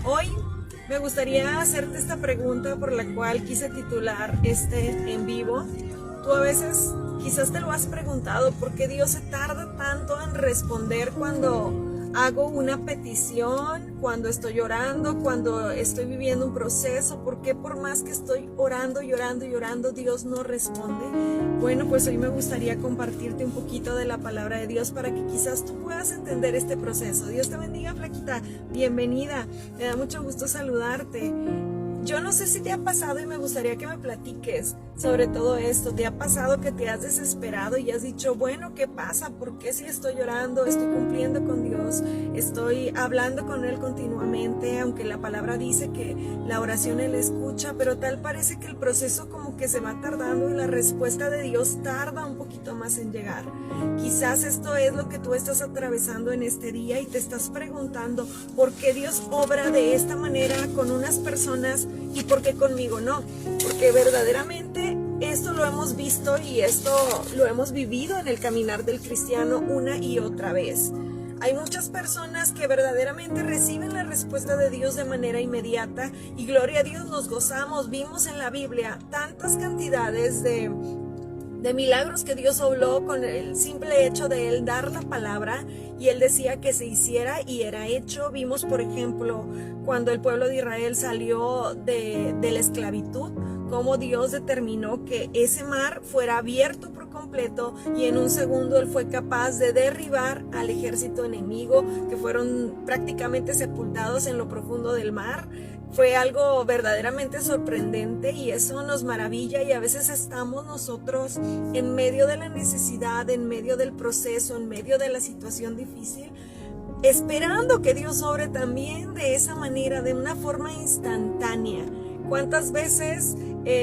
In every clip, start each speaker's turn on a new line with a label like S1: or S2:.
S1: Hoy me gustaría hacerte esta pregunta por la cual quise titular este en vivo. Tú a veces quizás te lo has preguntado, ¿por qué Dios se tarda tanto en responder cuando hago una petición, cuando estoy orando, cuando estoy viviendo un proceso? ¿Por qué por más que estoy orando y orando y orando, Dios no responde? Bueno, pues hoy me gustaría compartirte un poquito de la palabra de Dios para que quizás tú puedas entender este proceso. Dios te bendiga, flaquita. Bienvenida. Me da mucho gusto saludarte. Yo no sé si te ha pasado y me gustaría que me platiques sobre todo esto. ¿Te ha pasado que te has desesperado y has dicho, bueno, ¿qué pasa? ¿Por qué si estoy llorando? Estoy cumpliendo con Dios, estoy hablando con Él continuamente, aunque la palabra dice que la oración Él escucha, pero tal parece que el proceso como que se va tardando y la respuesta de Dios tarda un poquito más en llegar. Quizás esto es lo que tú estás atravesando en este día y te estás preguntando, ¿por qué Dios obra de esta manera con unas personas y por qué conmigo no? Porque verdaderamente esto lo hemos visto y esto lo hemos vivido en el caminar del cristiano una y otra vez. Hay muchas personas que verdaderamente reciben la respuesta de Dios de manera inmediata y gloria a Dios, nos gozamos. Vimos en la Biblia tantas cantidades de milagros que Dios habló con el simple hecho de Él dar la palabra y Él decía que se hiciera y era hecho. Vimos, por ejemplo, cuando el pueblo de Israel salió de la esclavitud, cómo Dios determinó que ese mar fuera abierto por completo y en un segundo Él fue capaz de derribar al ejército enemigo, que fueron prácticamente sepultados en lo profundo del mar. Fue algo verdaderamente sorprendente y eso nos maravilla, y a veces estamos nosotros en medio de la necesidad, en medio del proceso, en medio de la situación difícil, esperando que Dios obre también de esa manera, de una forma instantánea. ¿Cuántas veces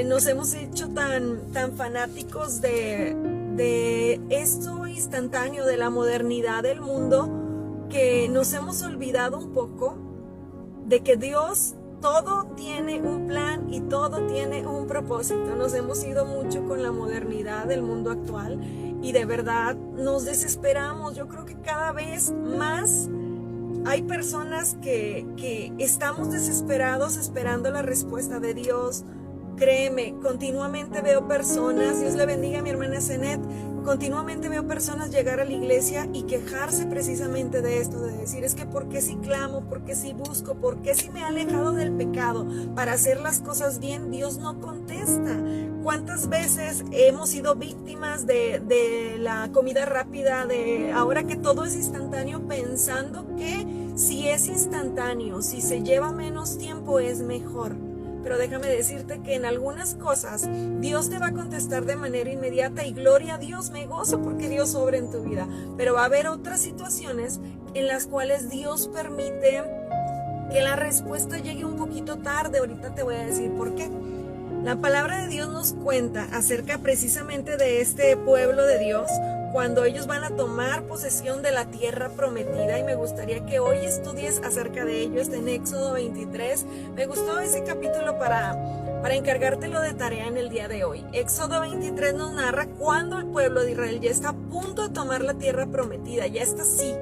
S1: nos hemos hecho tan fanáticos de esto instantáneo, de la modernidad del mundo, que nos hemos olvidado un poco de que Dios todo tiene un plan y todo tiene un propósito? Nos hemos ido mucho con la modernidad del mundo actual y de verdad nos desesperamos. Yo creo que cada vez más hay personas que estamos desesperados esperando la respuesta de Dios. Créeme, continuamente veo personas, Dios le bendiga a mi hermana Zenet, continuamente veo personas llegar a la iglesia y quejarse precisamente de esto, de decir, es que ¿por qué si clamo? ¿Por qué si busco? ¿Por qué si me he alejado del pecado para hacer las cosas bien? Dios no contesta. ¿Cuántas veces hemos sido víctimas de la comida rápida, de ahora que todo es instantáneo, pensando que si es instantáneo, si se lleva menos tiempo es mejor? Pero déjame decirte que en algunas cosas Dios te va a contestar de manera inmediata y gloria a Dios, me gozo porque Dios obra en tu vida. Pero va a haber otras situaciones en las cuales Dios permite que la respuesta llegue un poquito tarde. Ahorita te voy a decir por qué. La palabra de Dios nos cuenta acerca precisamente de este pueblo de Dios cuando ellos van a tomar posesión de la tierra prometida, y me gustaría que hoy estudies acerca de ello. Está en Éxodo 23. Me gustó ese capítulo para encargártelo de tarea en el día de hoy. Éxodo 23 nos narra cuando el pueblo de Israel ya está a punto de tomar la tierra prometida, ya está así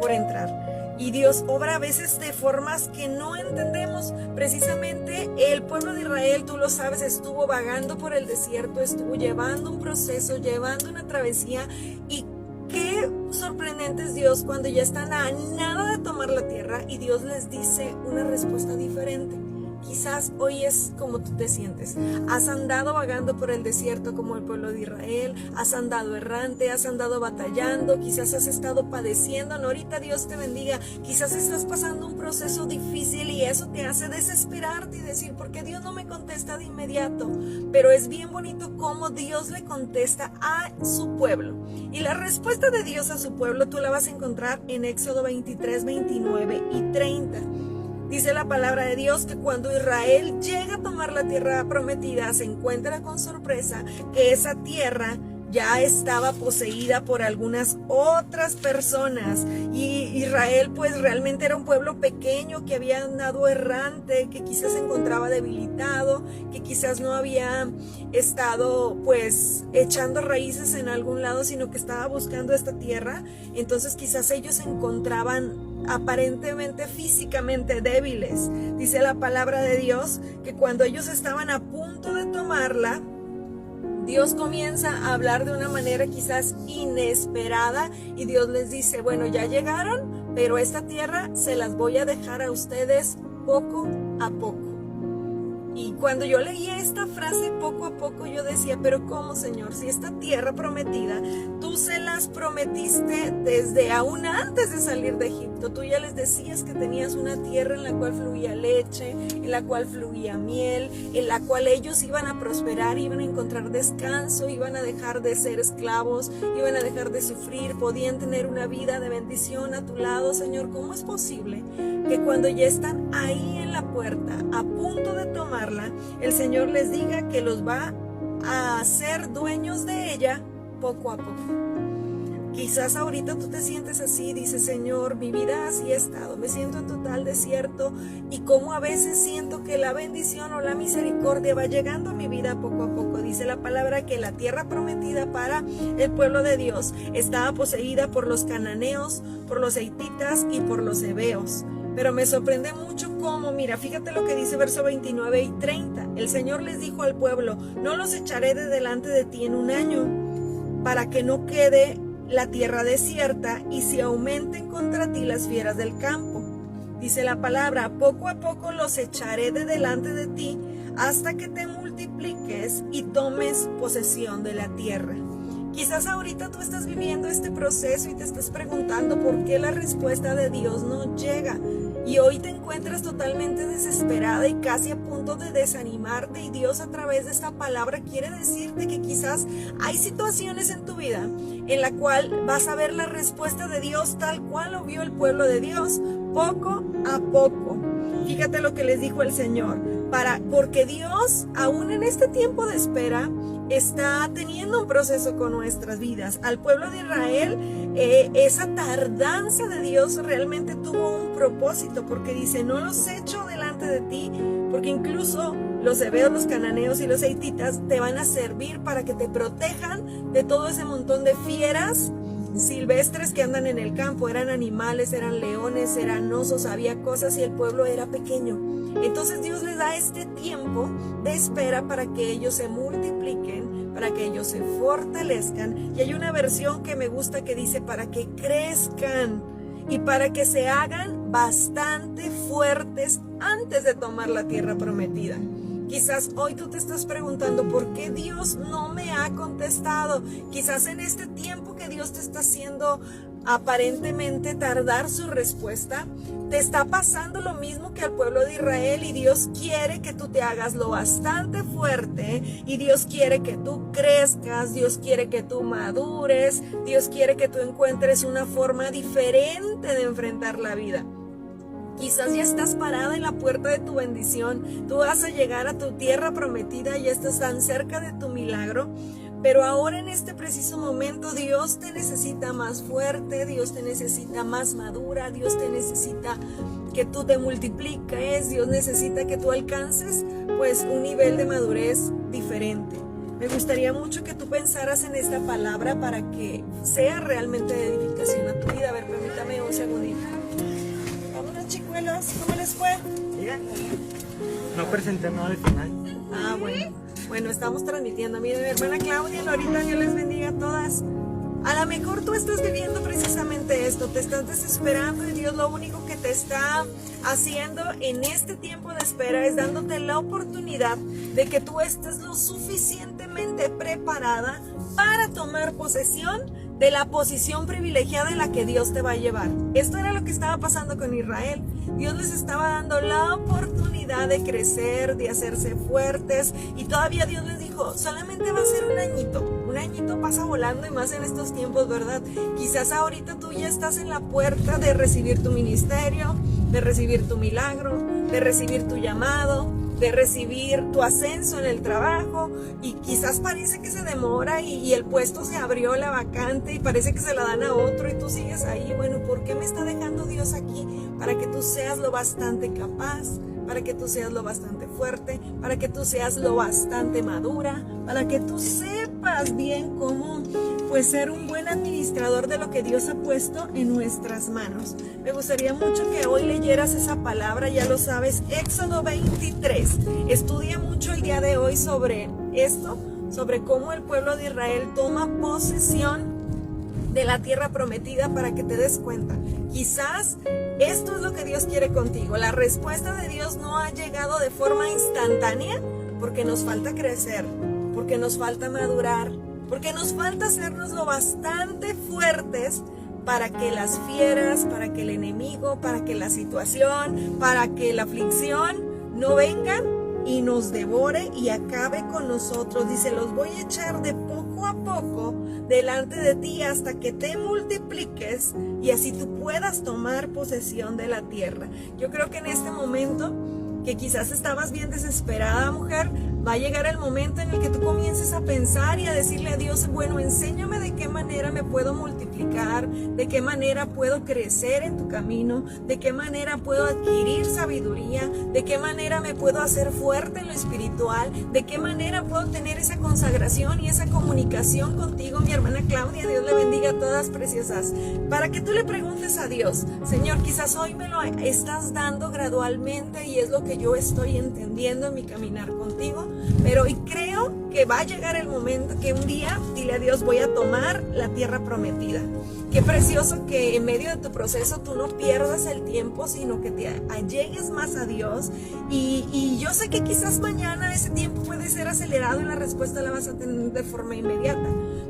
S1: por entrar. Y Dios obra a veces de formas que no entendemos. Precisamente el pueblo de Israel, tú lo sabes, estuvo vagando por el desierto, estuvo llevando un proceso, llevando una travesía. Y qué sorprendente es Dios cuando ya están a nada de tomar la tierra y Dios les dice una respuesta diferente. Quizás hoy es como tú te sientes. Has andado vagando por el desierto como el pueblo de Israel, has andado errante, has andado batallando, quizás has estado padeciendo. No, ahorita Dios te bendiga. Quizás estás pasando un proceso difícil y eso te hace desesperarte y decir, ¿por qué Dios no me contesta de inmediato? Pero es bien bonito cómo Dios le contesta a su pueblo. Y la respuesta de Dios a su pueblo tú la vas a encontrar en Éxodo 23, 29 y 30. Dice la palabra de Dios que cuando Israel llega a tomar la tierra prometida, se encuentra con sorpresa que esa tierra ya estaba poseída por algunas otras personas, y Israel pues realmente era un pueblo pequeño que había andado errante, que quizás se encontraba debilitado, que quizás no había estado pues echando raíces en algún lado, sino que estaba buscando esta tierra. Entonces quizás ellos se encontraban aparentemente físicamente débiles. Dice la palabra de Dios que cuando ellos estaban a punto de tomarla, Dios comienza a hablar de una manera quizás inesperada y Dios les dice, bueno, ya llegaron, pero esta tierra se las voy a dejar a ustedes poco a poco. Y cuando yo leía esta frase poco a poco, yo decía, pero ¿cómo, Señor? Si esta tierra prometida, tú se las prometiste desde aún antes de salir de Egipto. Tú ya les decías que tenías una tierra en la cual fluía leche, en la cual fluía miel, en la cual ellos iban a prosperar, iban a encontrar descanso, iban a dejar de ser esclavos, iban a dejar de sufrir, podían tener una vida de bendición a tu lado, Señor. ¿Cómo es posible que cuando ya están ahí en la puerta, a punto de tomarla, el Señor les diga que los va a hacer dueños de ella poco a poco? Quizás ahorita tú te sientes así, dices, Señor, mi vida así ha estado, me siento en total desierto y como a veces siento que la bendición o la misericordia va llegando a mi vida poco a poco. Dice la palabra que la tierra prometida para el pueblo de Dios estaba poseída por los cananeos, por los hititas y por los heveos. Pero me sorprende mucho cómo, mira, fíjate lo que dice verso 29 y 30. El Señor les dijo al pueblo, no los echaré de delante de ti en un año, para que no quede la tierra desierta y se aumenten contra ti las fieras del campo. Dice la palabra, poco a poco los echaré de delante de ti hasta que te multipliques y tomes posesión de la tierra. Quizás ahorita tú estás viviendo este proceso y te estás preguntando por qué la respuesta de Dios no llega. Y hoy te encuentras totalmente desesperada y casi a punto de desanimarte. Y Dios a través de esta palabra quiere decirte que quizás hay situaciones en tu vida en la cual vas a ver la respuesta de Dios tal cual lo vio el pueblo de Dios, poco a poco. Fíjate lo que les dijo el Señor. Porque Dios, aún en este tiempo de espera, está teniendo un proceso con nuestras vidas. Al pueblo de Israel, esa tardanza de Dios realmente tuvo un propósito, porque dice, no los echo delante de ti, porque incluso los heveos, los cananeos y los hititas te van a servir para que te protejan de todo ese montón de fieras silvestres que andan en el campo. Eran animales, eran leones, eran osos, había cosas y el pueblo era pequeño. Entonces Dios les da este tiempo de espera para que ellos se multipliquen, para que ellos se fortalezcan. Y hay una versión que me gusta que dice para que crezcan y para que se hagan bastante fuertes antes de tomar la tierra prometida. Quizás hoy tú te estás preguntando por qué Dios no me ha contestado. Quizás en este tiempo que Dios te está haciendo aparentemente tardar su respuesta, te está pasando lo mismo que al pueblo de Israel y Dios quiere que tú te hagas lo bastante fuerte y Dios quiere que tú crezcas, Dios quiere que tú madures, Dios quiere que tú encuentres una forma diferente de enfrentar la vida. Quizás ya estás parada en la puerta de tu bendición, tú vas a llegar a tu tierra prometida, ya estás tan cerca de tu milagro, pero ahora en este preciso momento Dios te necesita más fuerte, Dios te necesita más madura, Dios te necesita que tú te multipliques, Dios necesita que tú alcances pues un nivel de madurez diferente. Me gustaría mucho que tú pensaras en esta palabra para que sea realmente de edificación a tu vida. A ver, permítame un segundito. Vámonos, chicuelos, ¿cómo les fue?
S2: Bien. No presenté nada al final.
S1: Ah, bueno, estamos transmitiendo. Miren, mi hermana Claudia, Lorita, Dios les bendiga a todas. A lo mejor tú estás viviendo precisamente esto, te estás desesperando y Dios lo único que te está haciendo en este tiempo de espera es dándote la oportunidad de que tú estés lo suficientemente preparada para tomar posesión de la posición privilegiada en la que Dios te va a llevar. Esto era lo que estaba pasando con Israel. Dios les estaba dando la oportunidad de crecer, de hacerse fuertes y todavía Dios les dijo, solamente va a ser un añito. Un añito pasa volando y más en estos tiempos, ¿verdad? Quizás ahorita tú ya estás en la puerta de recibir tu ministerio, de recibir tu milagro, de recibir tu llamado, de recibir tu ascenso en el trabajo y quizás parece que se demora y el puesto se abrió, la vacante, y parece que se la dan a otro y tú sigues ahí. Bueno, ¿por qué me está dejando Dios aquí? Para que tú seas lo bastante capaz, para que tú seas lo bastante fuerte, para que tú seas lo bastante madura, para que tú sepas bien cómo pues ser un buen administrador de lo que Dios ha puesto en nuestras manos. Me gustaría mucho que hoy leyeras esa palabra, ya lo sabes, Éxodo 23. Estudia mucho el día de hoy sobre esto, sobre cómo el pueblo de Israel toma posesión de la tierra prometida, para que te des cuenta. Quizás esto es lo que Dios quiere contigo. La respuesta de Dios no ha llegado de forma instantánea porque nos falta crecer, porque nos falta madurar, porque nos falta hacernos lo bastante fuertes para que las fieras, para que el enemigo, para que la situación, para que la aflicción no vengan y nos devore y acabe con nosotros. Dice, los voy a echar de poco a poco delante de ti hasta que te multipliques y así tú puedas tomar posesión de la tierra. Yo creo que en este momento, que quizás estabas bien desesperada, mujer, va a llegar el momento en el que tú comiences a pensar y a decirle a Dios, bueno, enséñame de qué manera me puedo multiplicar, de qué manera puedo crecer en tu camino, de qué manera puedo adquirir sabiduría, de qué manera me puedo hacer fuerte en lo espiritual, de qué manera puedo tener esa consagración y esa comunicación contigo, mi hermana Claudia. Dios le bendiga a todas preciosas. Para que tú le preguntes a Dios, Señor, quizás hoy me lo estás dando gradualmente y es lo que yo estoy entendiendo en mi caminar contigo, pero hoy creo que va a llegar el momento que un día, dile a Dios, voy a tomar la tierra prometida. Qué precioso que en medio de tu proceso tú no pierdas el tiempo, sino que te allegues más a Dios. Y yo sé que quizás mañana ese tiempo puede ser acelerado y la respuesta la vas a tener de forma inmediata.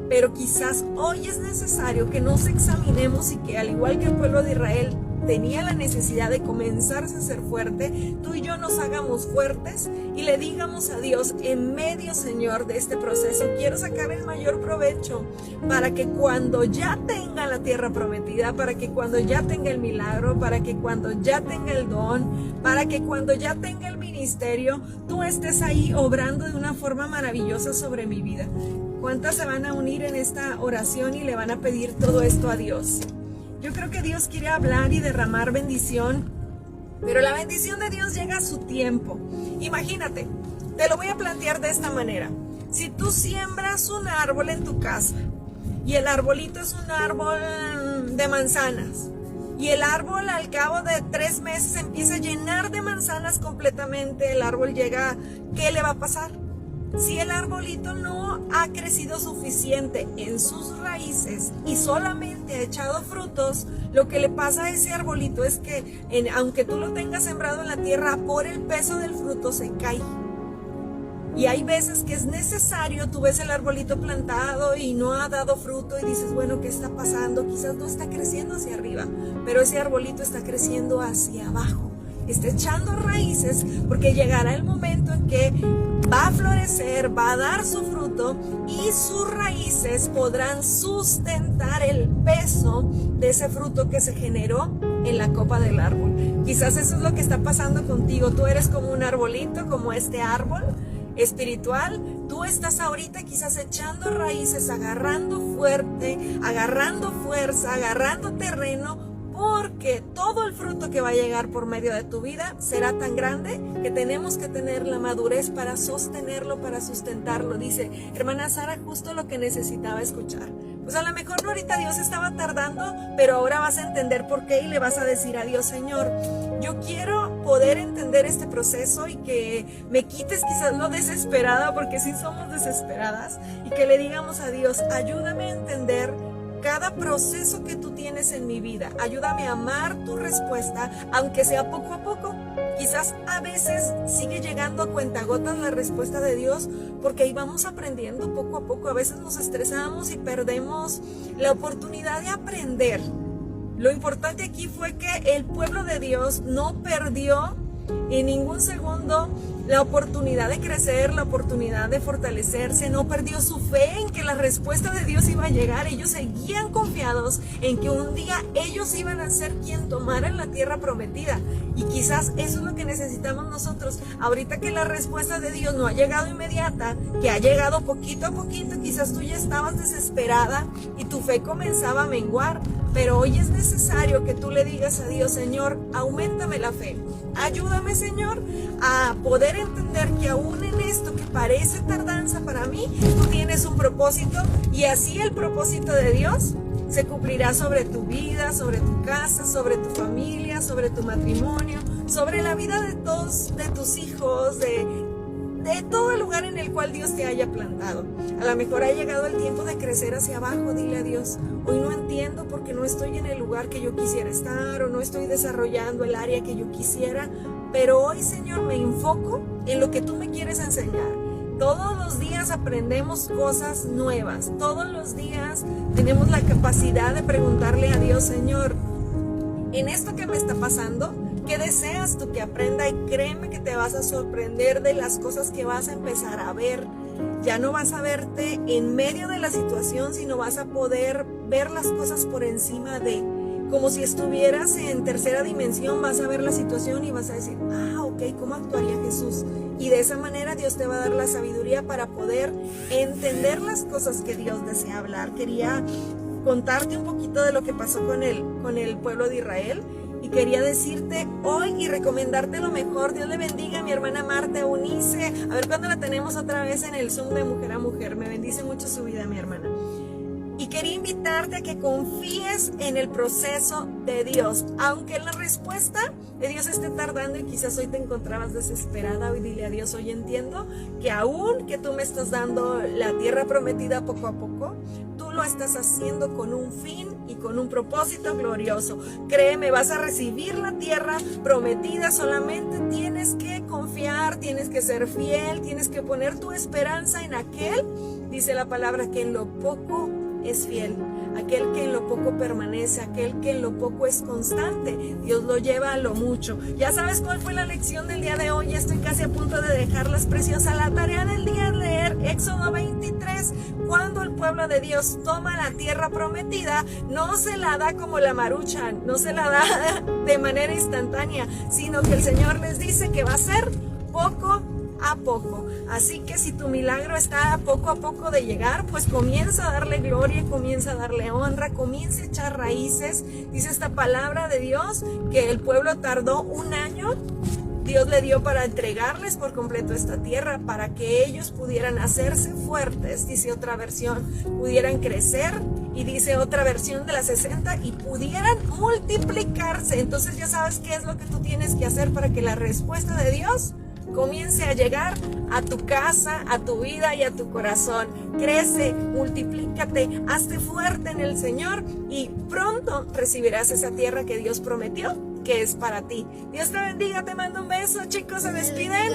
S1: Pero quizás hoy es necesario que nos examinemos y que, al igual que el pueblo de Israel tenía la necesidad de comenzarse a ser fuerte, tú y yo nos hagamos fuertes y le digamos a Dios, en medio, Señor, de este proceso, quiero sacar el mayor provecho para que cuando ya tenga la tierra prometida, para que cuando ya tenga el milagro, para que cuando ya tenga el don, para que cuando ya tenga el ministerio, tú estés ahí obrando de una forma maravillosa sobre mi vida. ¿Cuántas se van a unir en esta oración y le van a pedir todo esto a Dios? Yo creo que Dios quiere hablar y derramar bendición, pero la bendición de Dios llega a su tiempo. Imagínate, te lo voy a plantear de esta manera. Si tú siembras un árbol en tu casa y el arbolito es un árbol de manzanas y el árbol al cabo de 3 meses empieza a llenar de manzanas completamente, el árbol llega, ¿qué le va a pasar? Si el arbolito no ha crecido suficiente en sus raíces y solamente ha echado frutos, lo que le pasa a ese arbolito es que, aunque tú lo tengas sembrado en la tierra, por el peso del fruto se cae. Y hay veces que es necesario, tú ves el arbolito plantado y no ha dado fruto y dices, bueno, ¿qué está pasando? Quizás no está creciendo hacia arriba, pero ese arbolito está creciendo hacia abajo. Está echando raíces porque llegará el momento en que va a florecer, va a dar su fruto y sus raíces podrán sustentar el peso de ese fruto que se generó en la copa del árbol. Quizás eso es lo que está pasando contigo. Tú eres como un arbolito, como este árbol espiritual. Tú estás ahorita quizás echando raíces, agarrando fuerte, agarrando fuerza, agarrando terreno, porque todo el fruto que va a llegar por medio de tu vida será tan grande que tenemos que tener la madurez para sostenerlo, para sustentarlo. Dice, hermana Sara, justo lo que necesitaba escuchar. Pues a lo mejor no ahorita Dios estaba tardando, pero ahora vas a entender por qué y le vas a decir a Dios, Señor, yo quiero poder entender este proceso y que me quites quizás lo desesperada, porque sí somos desesperadas, y que le digamos a Dios, ayúdame a entender cada proceso que tú tienes en mi vida. Ayúdame a amar tu respuesta, aunque sea poco a poco. Quizás a veces sigue llegando a cuentagotas la respuesta de Dios, porque ahí vamos aprendiendo poco a poco. A veces nos estresamos y perdemos la oportunidad de aprender. Lo importante aquí fue que el pueblo de Dios no perdió en ningún segundo la oportunidad de crecer, la oportunidad de fortalecerse. No perdió su fe en que la respuesta de Dios iba a llegar. Ellos seguían confiados en que un día ellos iban a ser quien tomaran la tierra prometida. Y quizás eso es lo que necesitamos nosotros. Ahorita que la respuesta de Dios no ha llegado inmediata, que ha llegado poquito a poquito, quizás tú ya estabas desesperada y tu fe comenzaba a menguar. Pero hoy es necesario que tú le digas a Dios: Señor, auméntame la fe. Ayúdame, Señor, a poder entender que aún en esto que parece tardanza para mí, tú tienes un propósito, y así el propósito de Dios se cumplirá sobre tu vida, sobre tu casa, sobre tu familia, sobre tu matrimonio, sobre la vida de todos, de tus hijos, de todo el lugar en el cual Dios te haya plantado. A lo mejor ha llegado el tiempo de crecer hacia abajo. Dile a Dios: hoy no entiendo porque no estoy en el lugar que yo quisiera estar, o no estoy desarrollando el área que yo quisiera, pero hoy, Señor, me enfoco en lo que tú me quieres enseñar. Todos los días aprendemos cosas nuevas, todos los días tenemos la capacidad de preguntarle a Dios: Señor, en esto que me está pasando, ¿qué deseas tú que aprenda? Y créeme que te vas a sorprender de las cosas que vas a empezar a ver. Ya no vas a verte en medio de la situación, sino vas a poder ver las cosas por encima de, como si estuvieras en tercera dimensión. Vas a ver la situación y vas a decir: ok, ¿cómo actuaría Jesús? Y de esa manera Dios te va a dar la sabiduría para poder entender las cosas que Dios desea hablar. Quería contarte un poquito de lo que pasó con el pueblo de Israel. Y quería decirte hoy y recomendarte lo mejor. Dios le bendiga a mi hermana Marta Eunice. A ver cuándo la tenemos otra vez en el Zoom de Mujer a Mujer. Me bendice mucho su vida, mi hermana. Y quería invitarte a que confíes en el proceso de Dios. Aunque la respuesta de Dios esté tardando y quizás hoy te encontrabas desesperada, hoy dile a Dios: hoy entiendo que aún que tú me estás dando la tierra prometida poco a poco, tú lo estás haciendo con un fin y con un propósito glorioso. Créeme, vas a recibir la tierra prometida. Solamente tienes que confiar, tienes que ser fiel, tienes que poner tu esperanza en aquel, dice la palabra, que en lo poco es fiel, aquel que en lo poco permanece, aquel que en lo poco es constante. Dios lo lleva a lo mucho. Ya sabes cuál fue la lección del día de hoy. Ya estoy casi a punto de dejarlas preciosas. La tarea del día es leer Éxodo 23. Cuando el pueblo de Dios toma la tierra prometida, no se la da como la Maruchan, no se la da de manera instantánea, sino que el Señor les dice que va a ser poco a poco. Así que si tu milagro está poco a poco de llegar, pues comienza a darle gloria, comienza a darle honra, comienza a echar raíces. Dice esta palabra de Dios que el pueblo tardó 1 año. Dios le dio para entregarles por completo esta tierra, para que ellos pudieran hacerse fuertes, dice otra versión, pudieran crecer, y dice otra versión de la 60, y pudieran multiplicarse. Entonces ya sabes qué es lo que tú tienes que hacer para que la respuesta de Dios comience a llegar a tu casa, a tu vida y a tu corazón. Crece, multiplícate, hazte fuerte en el Señor y pronto recibirás esa tierra que Dios prometió, que es para ti. Dios te bendiga, te mando un beso, chicos, se despiden.